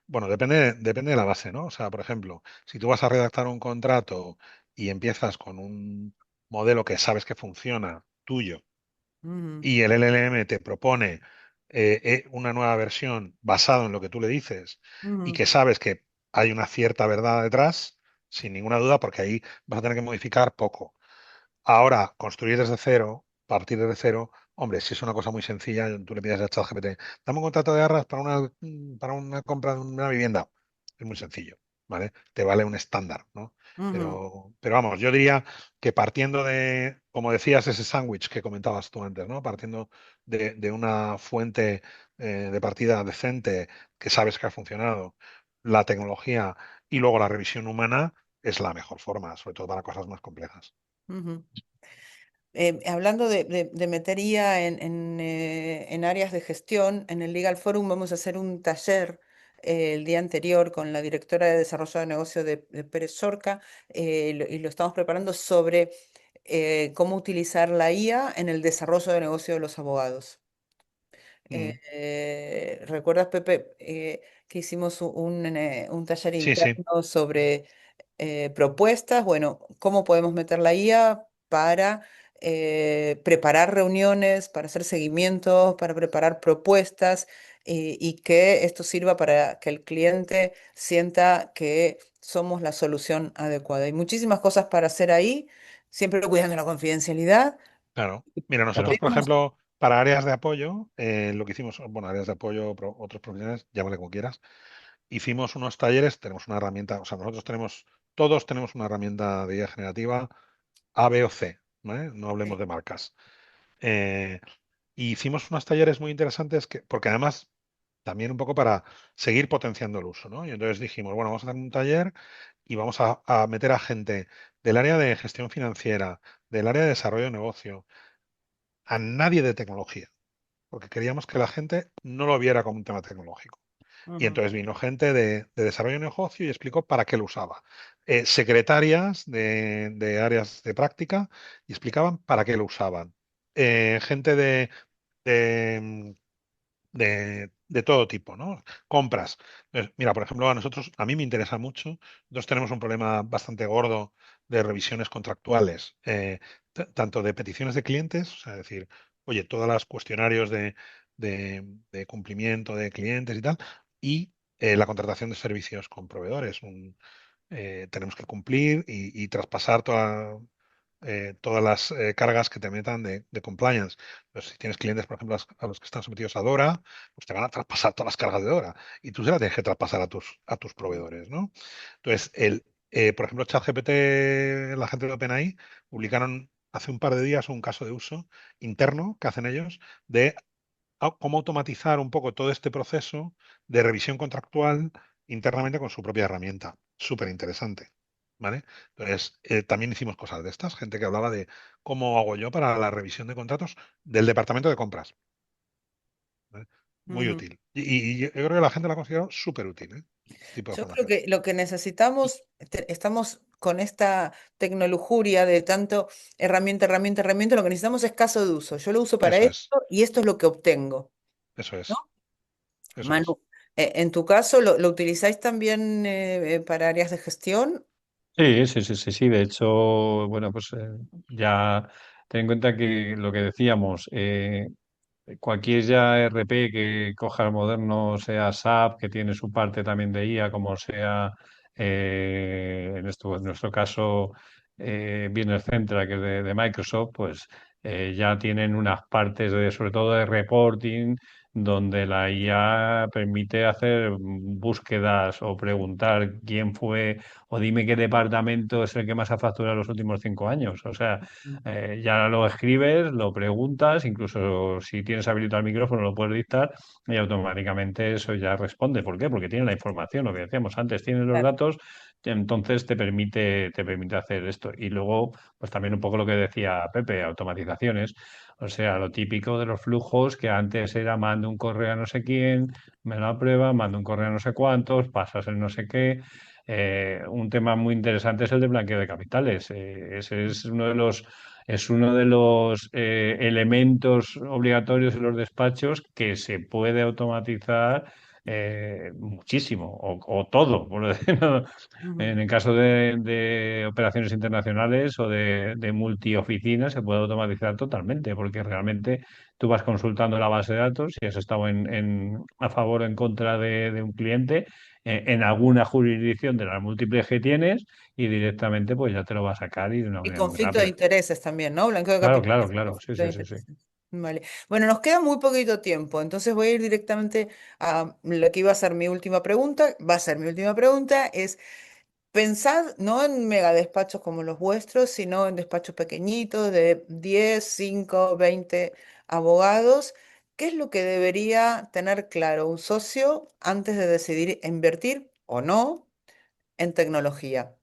Bueno, depende de la base, ¿no? O sea, por ejemplo, si tú vas a redactar un contrato y empiezas con un modelo que sabes que funciona tuyo Ujú, y el LLM te propone una nueva versión basada en lo que tú le dices y ujú, que sabes que hay una cierta verdad detrás, sin ninguna duda, porque ahí vas a tener que modificar poco. Ahora, construir desde cero, partir desde cero, hombre, si es una cosa muy sencilla, tú le pides a ChatGPT, dame un contrato de arras para una compra de una vivienda. Es muy sencillo, ¿vale? Te vale un estándar, ¿no? ujú, Pero vamos, yo diría que partiendo de, como decías, ese sándwich que comentabas tú antes, ¿no? Partiendo de una fuente de partida decente que sabes que ha funcionado, la tecnología y luego la revisión humana es la mejor forma, sobre todo para cosas más complejas. ujú. Hablando de meter IA en áreas de gestión, en el Legal Forum vamos a hacer un taller el día anterior con la directora de Desarrollo de Negocio de Pérez Sorca, y lo estamos preparando sobre cómo utilizar la IA en el desarrollo de negocio de los abogados. Mm. ¿Recuerdas, Pepe, que hicimos un taller Sí, sí. interno sobre propuestas? Bueno, ¿cómo podemos meter la IA para preparar reuniones, para hacer seguimientos, para preparar propuestas, y que esto sirva para que el cliente sienta que somos la solución adecuada? Hay muchísimas cosas para hacer ahí. siempre cuidando la confidencialidad. Claro. Mira, Claro. nosotros, por ejemplo, para áreas de apoyo, lo que hicimos, bueno, áreas de apoyo, otros profesionales, llámale como quieras, hicimos unos talleres, tenemos una herramienta, o sea, todos tenemos una herramienta de IA generativa A, B o C, ¿vale? No hablemos Sí. de marcas. Eh, y hicimos unos talleres muy interesantes porque además también un poco para seguir potenciando el uso, ¿no? Y entonces dijimos, bueno, vamos a hacer un taller y vamos a meter a gente del área de gestión financiera, del área de desarrollo de negocio, a nadie de tecnología, porque queríamos que la gente no lo viera como un tema tecnológico. Y Ujú, entonces vino gente de desarrollo de negocio y explicó para qué lo usaba. Secretarias de áreas de práctica y explicaban para qué lo usaban. Gente de, de todo tipo, ¿no? Compras. Mira, por ejemplo, a mí me interesa mucho. Nosotros tenemos un problema bastante gordo de revisiones contractuales, tanto de peticiones de clientes, o sea, es decir, oye, todas las cuestionarios de cumplimiento de clientes y tal, y la contratación de servicios con proveedores. Tenemos que cumplir y traspasar todas las cargas que te metan de compliance. Entonces, si tienes clientes, por ejemplo, a los que están sometidos a DORA, pues te van a traspasar todas las cargas de DORA y tú se las tienes que traspasar a tus proveedores, ¿no? Entonces, por ejemplo, ChatGPT, la gente de OpenAI, publicaron hace un par de días un caso de uso interno que hacen ellos de cómo automatizar un poco todo este proceso de revisión contractual internamente con su propia herramienta. Súper interesante. ¿Vale? Entonces, también hicimos cosas de estas, gente que hablaba de cómo hago yo para la revisión de contratos del departamento de compras. ¿Vale? Muy ujú. útil. Y yo creo que la gente la ha considerado súper útil, ¿eh? Este tipo de Yo creo formación. que lo que necesitamos, estamos con esta tecnología de tanto herramienta, herramienta, herramienta, lo que necesitamos es caso de uso. Yo lo uso para Eso esto es, y esto es lo que obtengo, eso ¿no? es, eso es. Manu, en tu caso, ¿lo utilizáis también para áreas de gestión? Sí, sí, sí, sí, sí. De hecho, bueno, pues ya ten en cuenta que lo que decíamos, cualquier ya RP que coja el moderno, sea SAP, que tiene su parte también de IA, como sea, en nuestro caso, Business Central, que es de Microsoft, pues ya tienen unas partes sobre todo de reporting, donde la IA permite hacer búsquedas o preguntar quién fue o dime qué departamento es el que más ha facturado los últimos 5 años. O sea, Mm. ya lo escribes, lo preguntas, incluso si tienes habilitado el micrófono lo puedes dictar y automáticamente eso ya responde. ¿Por qué? Porque tiene la información, lo que decíamos antes, tiene los Claro. datos, entonces te permite hacer esto. Y luego, pues también un poco lo que decía Pepe, automatizaciones. O sea, lo típico de los flujos que antes era mando un correo a no sé quién, me lo aprueba, mando un correo a no sé cuántos, pasas el no sé qué. Un tema muy interesante es el de blanqueo de capitales. Ese es uno de los elementos obligatorios en los despachos que se puede automatizar muchísimo o todo, por decirlo. Ujú. En el caso de operaciones internacionales o de multioficinas se puede automatizar totalmente, porque realmente tú vas consultando la base de datos si has estado a favor o en contra de un cliente en alguna jurisdicción de las múltiples que tienes y directamente pues ya te lo va a sacar y de una Y manera muy conflicto de rápida. intereses también, ¿no? Blanqueo de Claro, capitales claro, y claro, sí, conflicto de sí, sí, sí. intereses. Vale. Bueno, nos queda muy poquito tiempo, entonces voy a ir directamente a lo que iba a ser mi última pregunta. Va a ser mi última pregunta, es pensad no en megadespachos como los vuestros, sino en despachos pequeñitos de 10, 5, 20 abogados. ¿Qué es lo que debería tener claro un socio antes de decidir invertir o no en tecnología?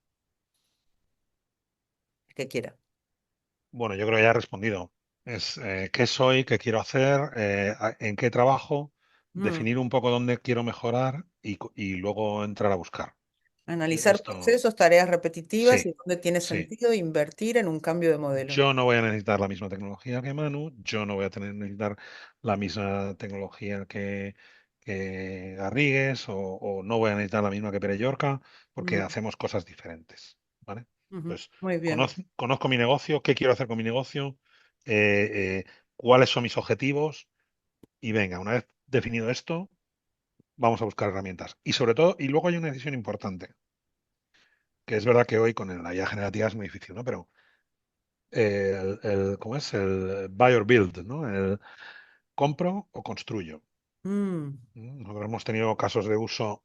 Que quiera. Bueno, yo creo que ya he respondido. Es qué soy, qué quiero hacer, en qué trabajo, Mm. definir un poco dónde quiero mejorar y luego entrar a buscar. Analizar Esto, procesos, tareas repetitivas sí, y dónde tiene sí. sentido invertir en un cambio de modelo. Yo no voy a necesitar la misma tecnología que Manu, yo no voy a necesitar la misma tecnología que Garrigues o no voy a necesitar la misma que Pere Llorca porque Mm, hacemos cosas diferentes, ¿vale? ujú. Entonces, Muy bien. conozco mi negocio, qué quiero hacer con mi negocio, cuáles son mis objetivos y venga, una vez definido esto, vamos a buscar herramientas. Y sobre todo, y luego hay una decisión importante, que es verdad que hoy con la IA generativa es muy difícil, ¿no? Pero ¿cómo es? El buy or build, ¿no? El compro o construyo. Mm, Nosotros hemos tenido casos de uso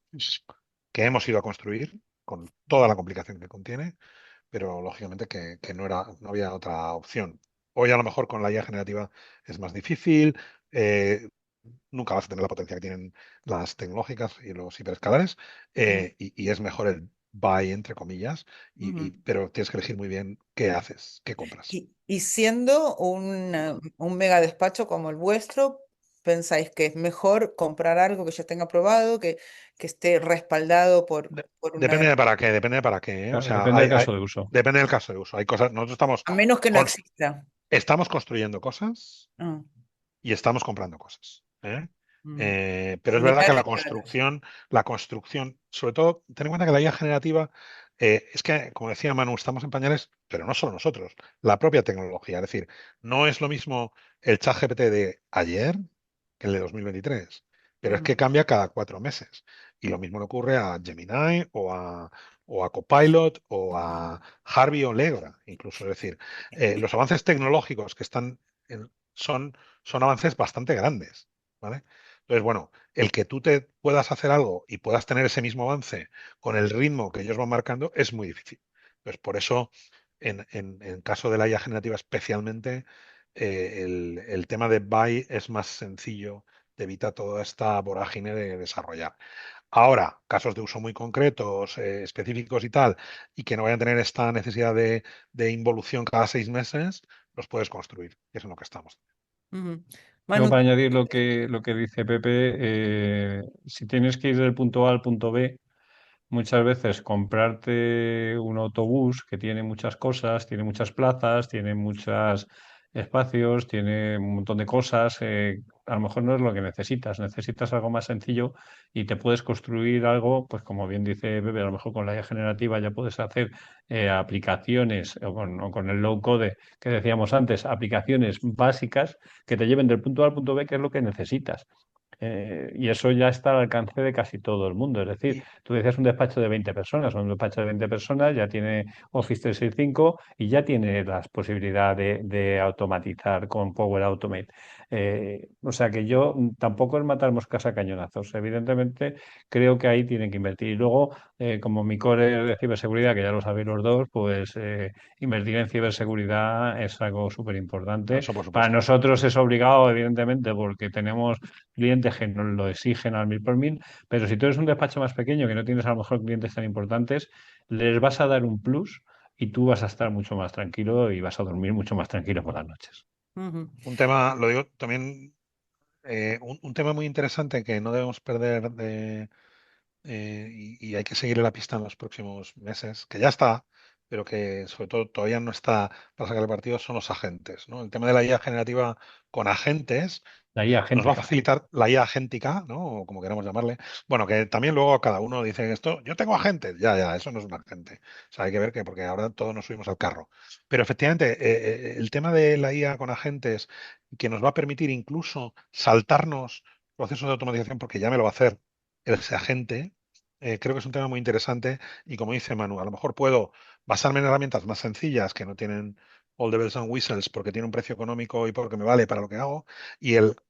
que hemos ido a construir con toda la complicación que contiene, pero lógicamente que no había otra opción. Hoy a lo mejor con la IA generativa es más difícil, eh, nunca vas a tener la potencia que tienen las tecnológicas y los hiperescalares, mm, y es mejor el buy, entre comillas, ujú. pero tienes que elegir muy bien qué haces, qué compras. Y siendo un mega despacho como el vuestro, ¿pensáis que es mejor comprar algo que ya tenga probado, que esté respaldado por una... Depende de para qué, depende de para qué, ¿eh? O sea, Depende del caso de uso. depende del caso de uso. Hay cosas, nosotros A menos que no cons- exista. estamos construyendo cosas Ah, y estamos comprando cosas. mm. Pero es Y verdad que depende, claro. la construcción, sobre todo, ten en cuenta que la IA generativa, es que, como decía Manu, estamos en pañales, pero no solo nosotros, la propia tecnología. Es decir, no es lo mismo el chat GPT de ayer que el de 2023, pero es Mm, que cambia cada 4 meses. Y lo mismo le ocurre a Gemini o a Copilot o a Harvey o Legra, incluso. Es decir, los avances tecnológicos que están son avances bastante grandes, ¿vale? Entonces, bueno, el que tú te puedas hacer algo y puedas tener ese mismo avance con el ritmo que ellos van marcando es muy difícil. Entonces, por eso, en caso de la IA generativa especialmente, el tema de buy es más sencillo, te evita toda esta vorágine de desarrollar. Ahora, casos de uso muy concretos, específicos y tal, y que no vayan a tener esta necesidad de involución cada 6 meses, los puedes construir, que es en lo que estamos. ujú. Yo Manu, para añadir lo que dice Pepe, si tienes que ir del punto A al punto B, muchas veces comprarte un autobús que tiene muchas cosas, tiene muchas plazas, tiene muchos espacios, tiene un montón de cosas, a lo mejor no es lo que necesitas. Necesitas algo más sencillo y te puedes construir algo, pues como bien dice Bebe, a lo mejor con la IA generativa ya puedes hacer aplicaciones o con el low code que decíamos antes, aplicaciones básicas que te lleven del punto A al punto B, que es lo que necesitas. Y eso ya está al alcance de casi todo el mundo. Es decir, Y, tú decías un despacho de 20 personas, un despacho de 20 personas ya tiene Office 365 y ya tiene las posibilidades de automatizar con Power Automate. O sea que yo tampoco es matar moscas a cañonazos. Evidentemente, creo que ahí tienen que invertir. Y luego, como mi core es de ciberseguridad, que ya lo sabéis los dos, pues invertir en ciberseguridad es algo súper importante. eso por Para supuesto. nosotros es obligado, evidentemente, porque tenemos clientes que nos lo exigen al mil por mil, pero si tú eres un despacho más pequeño que no tienes a lo mejor clientes tan importantes, les vas a dar un plus y tú vas a estar mucho más tranquilo y vas a dormir mucho más tranquilo por las noches. ujú, Un tema, lo digo también, un tema muy interesante que no debemos perder y hay que seguirle la pista en los próximos meses, que ya está, pero que sobre todo todavía no está para sacar el partido, son los agentes, ¿no? El tema de la IA generativa con agentes La IA nos va a agéntica. facilitar la IA agéntica, ¿no? O como queramos llamarle. Bueno, que también luego cada uno dice esto, yo tengo agentes, ya, ya, eso no es un agente. O sea, hay que ver que, porque ahora todos nos subimos al carro. Pero efectivamente, el tema de la IA con agentes, que nos va a permitir incluso saltarnos procesos de automatización, porque ya me lo va a hacer ese agente, creo que es un tema muy interesante. Y como dice Manu, a lo mejor puedo basarme en herramientas más sencillas que no tienen all the bells and whistles porque tiene un precio económico y porque me vale para lo que hago,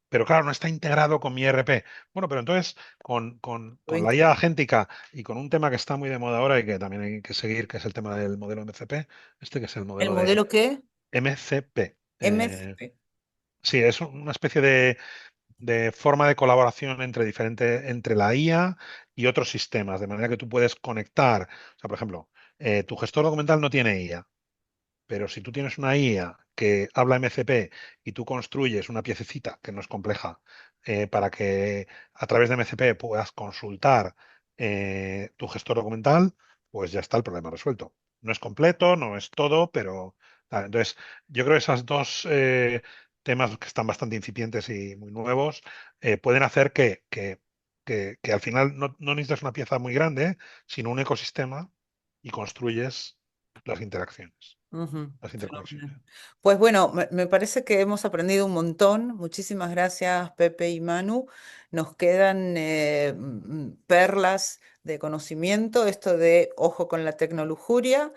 pero claro, no está integrado con mi ERP. Bueno, pero entonces con la IA agéntica y con un tema que está muy de moda ahora y que también hay que seguir, que es el tema del modelo MCP, que es el ¿el modelo de modelo qué? MCP. MCP. Sí, es una especie de forma de colaboración entre la IA y otros sistemas, de manera que tú puedes conectar. O sea, por ejemplo, tu gestor documental no tiene IA. Pero si tú tienes una IA que habla MCP y tú construyes una piececita que no es compleja, para que a través de MCP puedas consultar tu gestor documental, pues ya está el problema resuelto. No es completo, no es todo, pero entonces yo creo que esas dos temas que están bastante incipientes y muy nuevos pueden hacer que al final no necesitas una pieza muy grande, sino un ecosistema y construyes las interacciones. Ujú, Las fenomenal. interconexiones. Pues bueno, me parece que hemos aprendido un montón. Muchísimas gracias, Pepe y Manu. Nos quedan perlas de conocimiento, esto de ojo con la tecnología,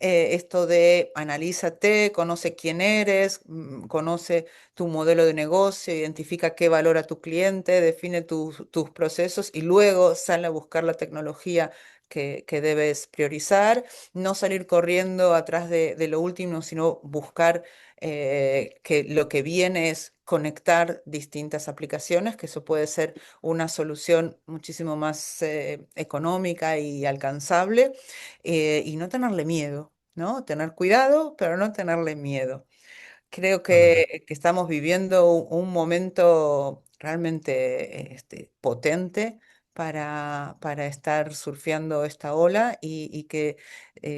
esto de analízate, conoce quién eres, conoce tu modelo de negocio, identifica qué valora tu cliente, define tus procesos y luego sale a buscar la tecnología que debes priorizar, no salir corriendo atrás de lo último, sino buscar que lo que viene es conectar distintas aplicaciones, que eso puede ser una solución muchísimo más económica y alcanzable, y no tenerle miedo, ¿no? Tener cuidado, pero no tenerle miedo. Creo Totalmente. que estamos viviendo un momento realmente potente para estar surfeando esta ola y que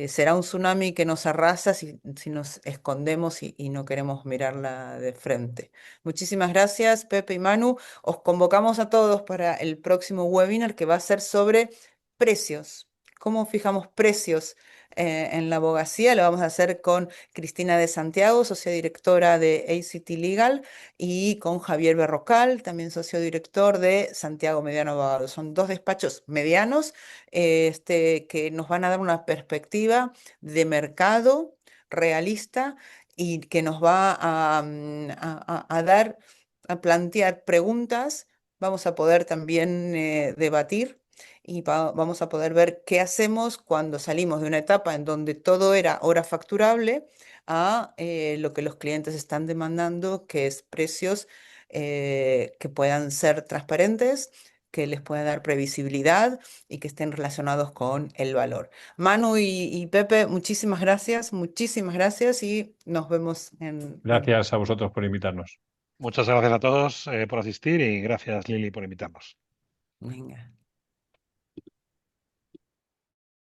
será un tsunami que nos arrasa si nos escondemos y no queremos mirarla de frente. Muchísimas gracias, Pepe y Manu. Os convocamos a todos para el próximo webinar que va a ser sobre precios. ¿Cómo fijamos precios en la abogacía? Lo vamos a hacer con Cristina de Santiago, socia directora de ACT Legal, y con Javier Berrocal, también socio director de Santiago Mediano Abogados. Son dos despachos medianos que nos van a dar una perspectiva de mercado realista y que nos va a dar, a plantear preguntas. Vamos a poder también debatir y vamos a poder ver qué hacemos cuando salimos de una etapa en donde todo era hora facturable a lo que los clientes están demandando, que es precios que puedan ser transparentes, que les pueda dar previsibilidad y que estén relacionados con el valor. Manu y Pepe, muchísimas gracias y nos vemos Gracias a vosotros por invitarnos. Muchas gracias a todos por asistir y gracias, Lili, por invitarnos. Venga.